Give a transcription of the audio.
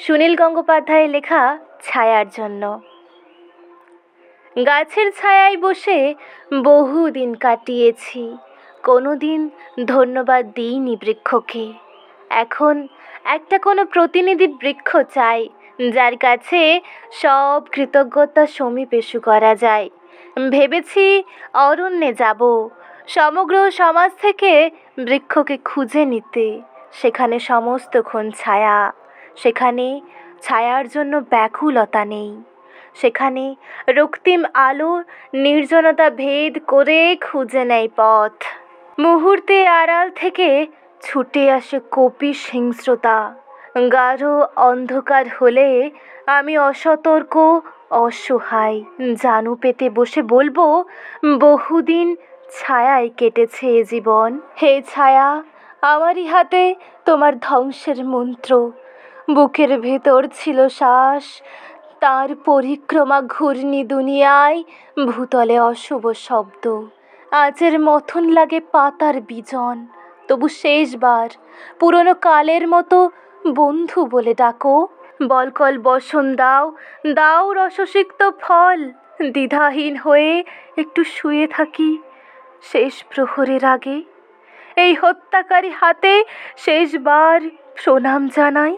সুনীল গঙ্গোপাধ্যায়ের লেখা ছায়ার জন্য। গাছের ছায়ায় বসে বহুদিন কাটিয়েছি, কোনোদিন ধন্যবাদ দিইনি বৃক্ষকে। এখন একটা কোনো প্রতিনিধি বৃক্ষ চাই, যার কাছে সব কৃতজ্ঞতা সমীপেশু করা যায়। ভেবেছি অরণ্যে যাব, সমগ্র সমাজ থেকে বৃক্ষকে খুঁজে নিতে। সেখানে সমস্তক্ষণ ছায়া, সেখানে ছায়ার জন্য ব্যাকুলতা নেই। সেখানে রক্তিম আলো নির্জনতা ভেদ করে খুঁজে নেয় পথ। মুহূর্তে আড়াল থেকে ছুটে আসে কপিস হিংস্রতা। গাঢ় অন্ধকার হলে আমি অসতর্ক, অসহায় জানু পেতে বসে বলবো, বহুদিন ছায়ায় কেটেছে এ জীবন। হে ছায়া, আমারই হাতে তোমার ধ্বংসের মন্ত্র। বুকের ভেতর ছিল শ্বাস, তার পরিক্রমা ঘূর্ণি দুনিয়ায়, ভূতলে অশুভ শব্দ। আজের মথন লাগে পাতার বিজন, তবু শেষবার পুরনো কালের মতো বন্ধু বলে ডাকো। বলকল বসন দাও, দাও রসসিক্ত ফল। দ্বিধাহীন হয়ে একটু শুয়ে থাকি শেষ প্রহরের আগে। এই হত্যাকারী হাতে শেষবার প্রণাম জানাই।